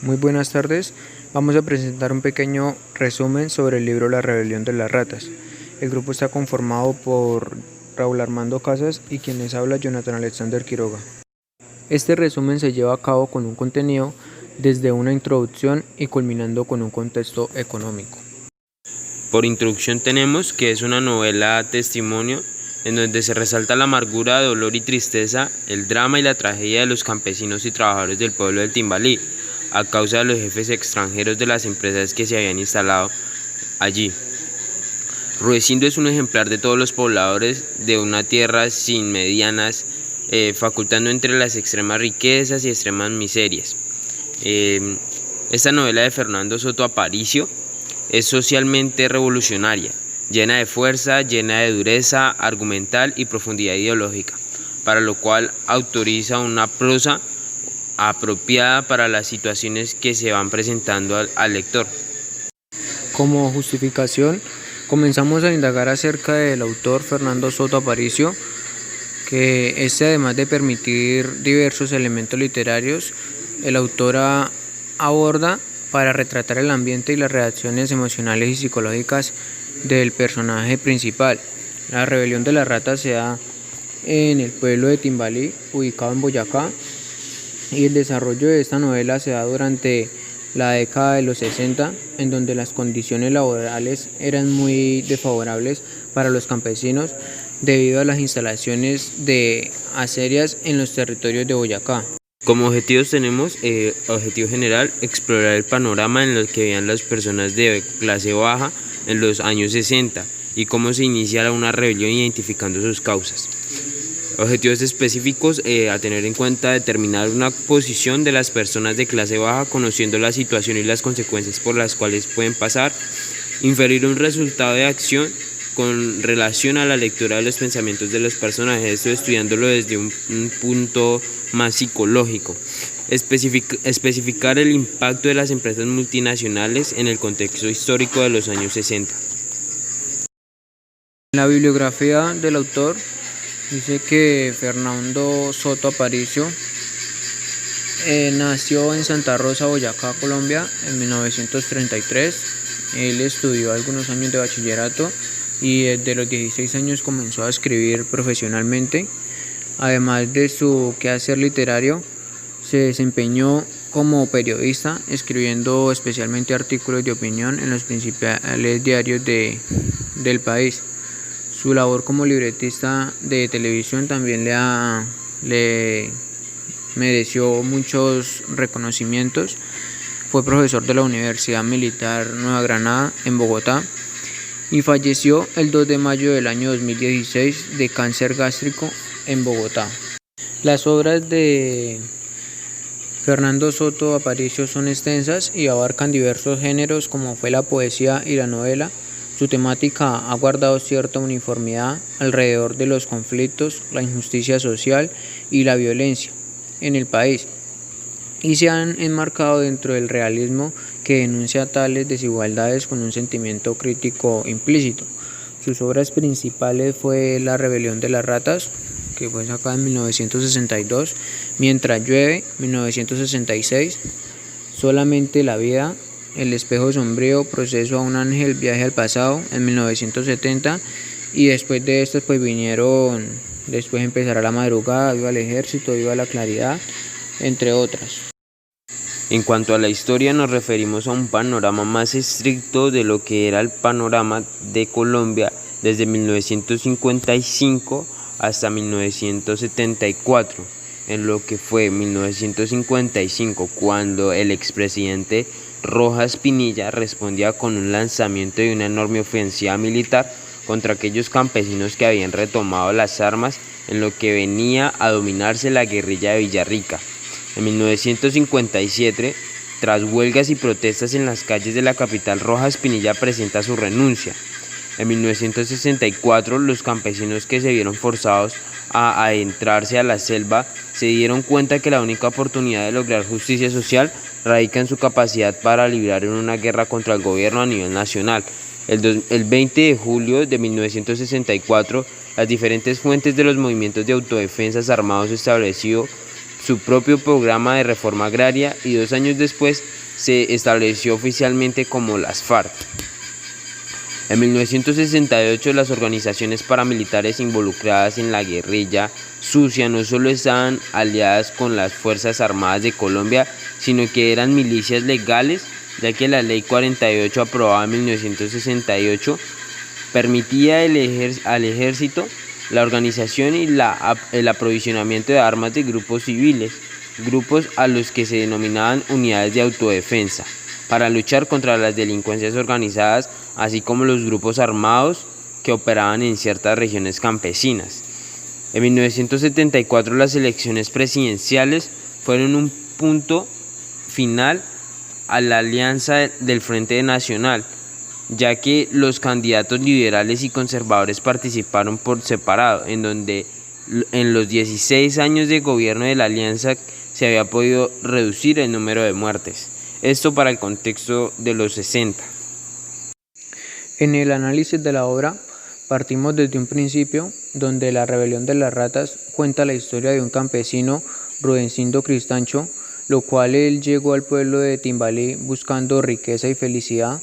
Muy buenas tardes, vamos a presentar un pequeño resumen sobre el libro La rebelión de las ratas. El grupo está conformado por Raúl Armando Casas y quien les habla Jonathan Alexander Quiroga. Este resumen se lleva a cabo con un contenido desde una introducción y culminando con un contexto económico. Por introducción tenemos que es una novela testimonio en donde se resalta la amargura, dolor y tristeza, el drama y la tragedia de los campesinos y trabajadores del pueblo del Timbalí, a causa de los jefes extranjeros de las empresas que se habían instalado allí. Ruecindo es un ejemplar de todos los pobladores de una tierra sin medianas, facultando entre las extremas riquezas y extremas miserias. Esta novela de Fernando Soto Aparicio es socialmente revolucionaria, llena de fuerza, llena de dureza argumental y profundidad ideológica, para lo cual autoriza una prosa apropiada para las situaciones que se van presentando al lector. Como justificación, comenzamos a indagar acerca del autor Fernando Soto Aparicio, que además de permitir diversos elementos literarios, el autor aborda para retratar el ambiente y las reacciones emocionales y psicológicas del personaje principal. La rebelión de las ratas se da en el pueblo de Timbalí, ubicado en Boyacá, y el desarrollo de esta novela se da durante la década de los 60, en donde las condiciones laborales eran muy desfavorables para los campesinos debido a las instalaciones de acerías en los territorios de Boyacá. Como objetivos tenemos, objetivo general, explorar el panorama en el que vivían las personas de clase baja en los años 60 y cómo se inicia una rebelión identificando sus causas. Objetivos específicos, a tener en cuenta: determinar una posición de las personas de clase baja conociendo la situación y las consecuencias por las cuales pueden pasar, inferir un resultado de acción con relación a la lectura de los pensamientos de los personajes, esto estudiándolo desde un punto más psicológico, especificar el impacto de las empresas multinacionales en el contexto histórico de los años 60. En la bibliografía del autor dice que Fernando Soto Aparicio nació en Santa Rosa, Boyacá, Colombia, en 1933. Él estudió algunos años de bachillerato y desde los 16 años comenzó a escribir profesionalmente. Además de su quehacer literario, se desempeñó como periodista, escribiendo especialmente artículos de opinión en los principales diarios del país. Su labor como libretista de televisión también le mereció muchos reconocimientos. Fue profesor de la Universidad Militar Nueva Granada en Bogotá y falleció el 2 de mayo del año 2016 de cáncer gástrico en Bogotá. Las obras de Fernando Soto Aparicio son extensas y abarcan diversos géneros como fue la poesía y la novela. Su temática ha guardado cierta uniformidad alrededor de los conflictos, la injusticia social y la violencia en el país, y se han enmarcado dentro del realismo que denuncia tales desigualdades con un sentimiento crítico implícito. Sus obras principales fue La rebelión de las ratas, que fue sacada en 1962, Mientras llueve, 1966, Solamente la vida, El espejo sombrío, Proceso a un ángel, Viaje al pasado, en 1970, y después de estos después empezará La madrugada, Viva el ejército, Viva la claridad, entre otras. En cuanto a la historia, nos referimos a un panorama más estricto de lo que era el panorama de Colombia desde 1955 hasta 1974, en lo que fue 1955, cuando el expresidente Rojas Pinilla respondía con un lanzamiento de una enorme ofensiva militar contra aquellos campesinos que habían retomado las armas en lo que venía a dominarse la guerrilla de Villarrica. En 1957, tras huelgas y protestas en las calles de la capital, Rojas Pinilla presenta su renuncia. En 1964, los campesinos que se vieron forzados a adentrarse a la selva se dieron cuenta que la única oportunidad de lograr justicia social radica en su capacidad para librar una guerra contra el gobierno a nivel nacional. El 20 de julio de 1964, las diferentes fuentes de los movimientos de autodefensas armados estableció su propio programa de reforma agraria y 2 años después se estableció oficialmente como las FARC. En 1968 las organizaciones paramilitares involucradas en la guerrilla sucia no solo estaban aliadas con las Fuerzas Armadas de Colombia, sino que eran milicias legales, ya que la Ley 48 aprobada en 1968 permitía al ejército la organización y el aprovisionamiento de armas de grupos civiles, grupos a los que se denominaban unidades de autodefensa, para luchar contra las delincuencias organizadas, así como los grupos armados que operaban en ciertas regiones campesinas. En 1974 las elecciones presidenciales fueron un punto final a la alianza del Frente Nacional, ya que los candidatos liberales y conservadores participaron por separado, en donde en los 16 años de gobierno de la alianza se había podido reducir el número de muertes. Esto para el contexto de los 60. En el análisis de la obra partimos desde un principio donde la rebelión de las ratas cuenta la historia de un campesino, Rudecindo Cristancho, lo cual él llegó al pueblo de Timbalí buscando riqueza y felicidad,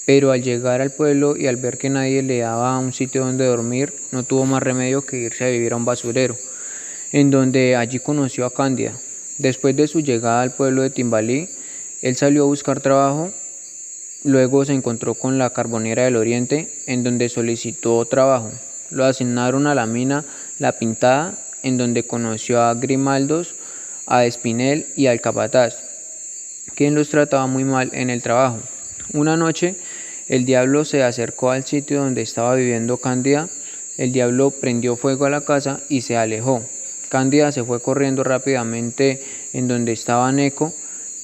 pero al llegar al pueblo y al ver que nadie le daba un sitio donde dormir, no tuvo más remedio que irse a vivir a un basurero, en donde allí conoció a Cándida. Después de su llegada al pueblo de Timbalí, él salió a buscar trabajo, luego se encontró con la Carbonera del Oriente, en donde solicitó trabajo. Lo asignaron a la mina La Pintada, en donde conoció a Grimaldos, a Espinel y al capataz, quien los trataba muy mal en el trabajo. Una noche, el diablo se acercó al sitio donde estaba viviendo Cándida. El diablo prendió fuego a la casa y se alejó. Cándida se fue corriendo rápidamente en donde estaba Neco,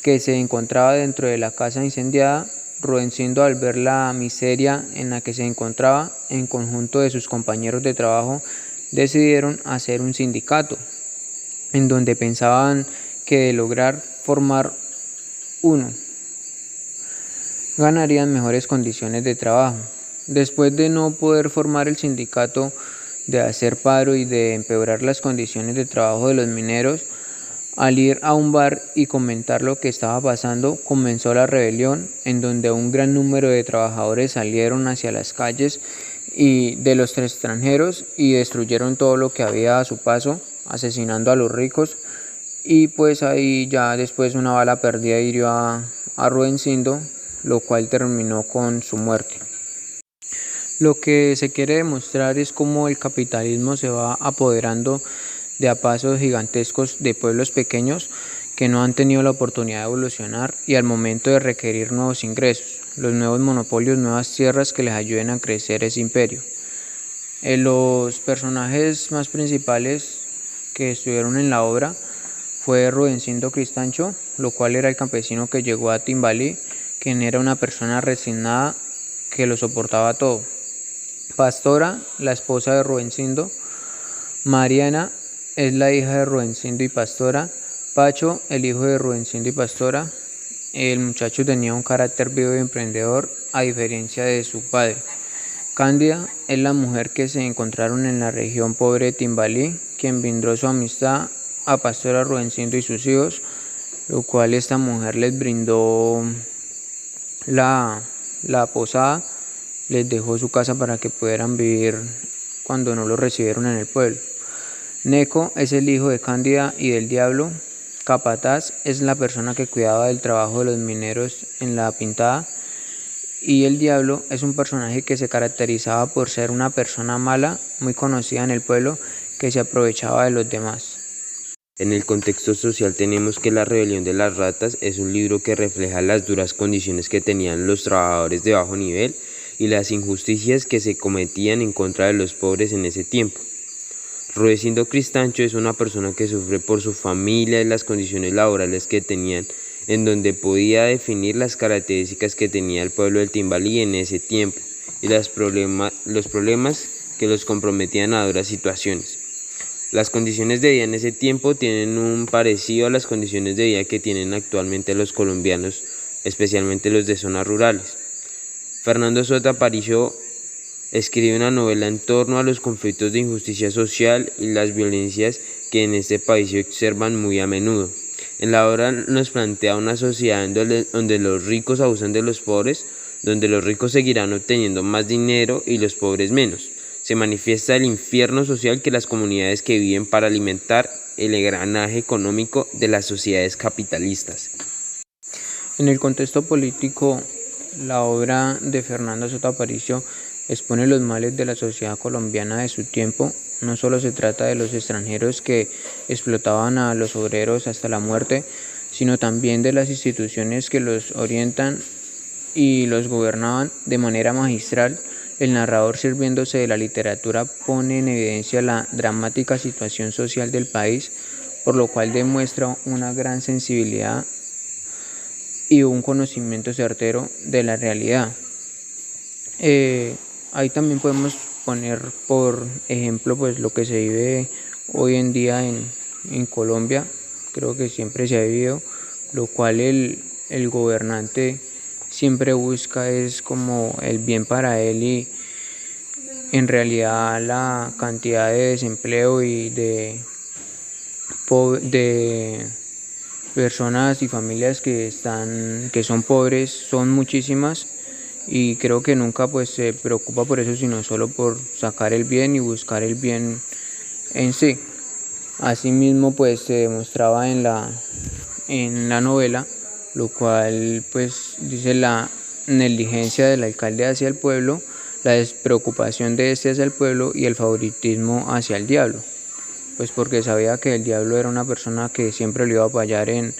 que se encontraba dentro de la casa incendiada. Rudecindo, al ver la miseria en la que se encontraba, en conjunto de sus compañeros de trabajo, decidieron hacer un sindicato, en donde pensaban que de lograr formar uno, ganarían mejores condiciones de trabajo. Después de no poder formar el sindicato, de hacer paro y de empeorar las condiciones de trabajo de los mineros, al ir a un bar y comentar lo que estaba pasando, comenzó la rebelión, en donde un gran número de trabajadores salieron hacia las calles y de los extranjeros y destruyeron todo lo que había a su paso, asesinando a los ricos. Y pues ahí ya después una bala perdida hirió a Rudecindo, lo cual terminó con su muerte. Lo que se quiere demostrar es cómo el capitalismo se va apoderando de a pasos gigantescos de pueblos pequeños que no han tenido la oportunidad de evolucionar y al momento de requerir nuevos ingresos, los nuevos monopolios, nuevas tierras que les ayuden a crecer ese imperio. Los personajes más principales que estuvieron en la obra fue Rudecindo Cristancho, lo cual era el campesino que llegó a Timbalí, quien era una persona resignada que lo soportaba todo. Pastora, la esposa de Rudecindo. Mariana es la hija de Rudecindo y Pastora. Pacho, el hijo de Rudecindo y Pastora. El muchacho tenía un carácter vivo y emprendedor, a diferencia de su padre. Cándida es la mujer que se encontraron en la región pobre de Timbalí, quien brindó su amistad a Pastora, Rudecindo y sus hijos, lo cual esta mujer les brindó la posada, les dejó su casa para que pudieran vivir cuando no lo recibieron en el pueblo. Neco es el hijo de Cándida y del diablo. Capataz es la persona que cuidaba del trabajo de los mineros en La Pintada. Y el diablo es un personaje que se caracterizaba por ser una persona mala, muy conocida en el pueblo, que se aprovechaba de los demás. En el contexto social tenemos que La Rebelión de las Ratas es un libro que refleja las duras condiciones que tenían los trabajadores de bajo nivel y las injusticias que se cometían en contra de los pobres en ese tiempo. Rudecindo Cristancho es una persona que sufre por su familia y las condiciones laborales que tenían, en donde podía definir las características que tenía el pueblo del Timbalí en ese tiempo y los problemas que los comprometían a duras situaciones. Las condiciones de vida en ese tiempo tienen un parecido a las condiciones de vida que tienen actualmente los colombianos, especialmente los de zonas rurales. Fernando Sota Aparicio escribe una novela en torno a los conflictos de injusticia social y las violencias que en este país se observan muy a menudo. En la obra nos plantea una sociedad donde los ricos abusan de los pobres, donde los ricos seguirán obteniendo más dinero y los pobres menos. Se manifiesta el infierno social que las comunidades que viven para alimentar el engranaje económico de las sociedades capitalistas. En el contexto político, la obra de Fernando Soto Aparicio expone los males de la sociedad colombiana de su tiempo. No solo se trata de los extranjeros que explotaban a los obreros hasta la muerte, sino también de las instituciones que los orientan y los gobernaban de manera magistral. El narrador, sirviéndose de la literatura, pone en evidencia la dramática situación social del país, por lo cual demuestra una gran sensibilidad y un conocimiento certero de la realidad. Ahí también podemos poner por ejemplo pues lo que se vive hoy en día en Colombia. Creo que siempre se ha vivido, lo cual el gobernante siempre busca es como el bien para él, y en realidad la cantidad de desempleo y de personas y familias que son pobres son muchísimas, y creo que nunca pues se preocupa por eso, sino solo por sacar el bien y buscar el bien en sí. Asimismo pues se demostraba en la novela, lo cual pues dice la negligencia del alcalde hacia el pueblo, la despreocupación de este hacia el pueblo y el favoritismo hacia el diablo, pues porque sabía que el diablo era una persona que siempre le iba a apoyar en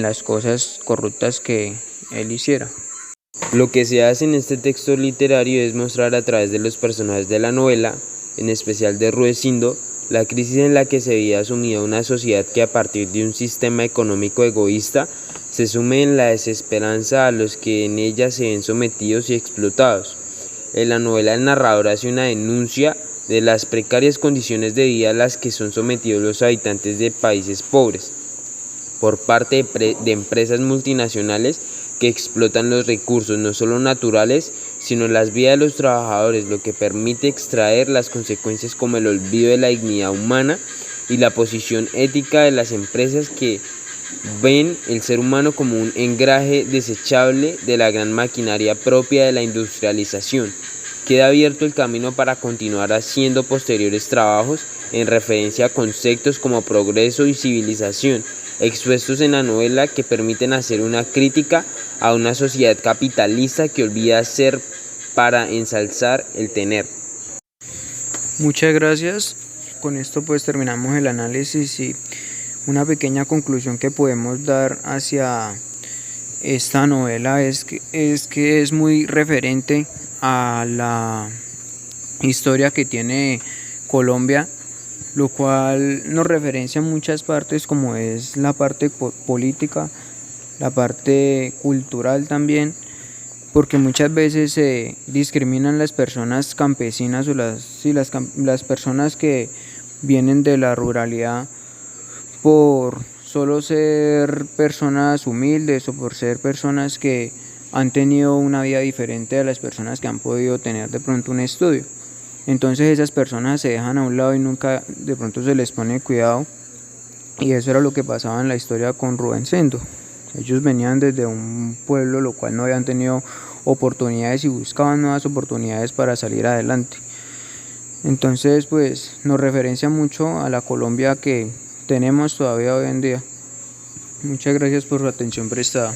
las cosas corruptas que él hiciera. Lo que se hace en este texto literario es mostrar a través de los personajes de la novela, en especial de Ruecindo, la crisis en la que se veía sumida una sociedad que, a partir de un sistema económico egoísta, se sume en la desesperanza a los que en ella se ven sometidos y explotados. En la novela el narrador hace una denuncia de las precarias condiciones de vida a las que son sometidos los habitantes de países pobres por parte de empresas multinacionales que explotan los recursos no solo naturales, sino las vidas de los trabajadores, lo que permite extraer las consecuencias como el olvido de la dignidad humana y la posición ética de las empresas que ven el ser humano como un engranaje desechable de la gran maquinaria propia de la industrialización. Queda abierto el camino para continuar haciendo posteriores trabajos en referencia a conceptos como progreso y civilización, expuestos en la novela, que permiten hacer una crítica a una sociedad capitalista que olvida ser para ensalzar el tener. Muchas gracias. Con esto pues terminamos el análisis, y una pequeña conclusión que podemos dar hacia esta novela es que es muy referente a la historia que tiene Colombia, lo cual nos referencia en muchas partes, como es la parte política, la parte cultural también, porque muchas veces se discriminan las personas campesinas o las personas que vienen de la ruralidad por solo ser personas humildes o por ser personas que han tenido una vida diferente a las personas que han podido tener de pronto un estudio. Entonces esas personas se dejan a un lado y nunca de pronto se les pone cuidado, y eso era lo que pasaba en la historia con Ruecindo. Ellos venían desde un pueblo lo cual no habían tenido oportunidades y buscaban nuevas oportunidades para salir adelante. Entonces pues nos referencia mucho a la Colombia que tenemos todavía hoy en día. Muchas gracias por su atención prestada.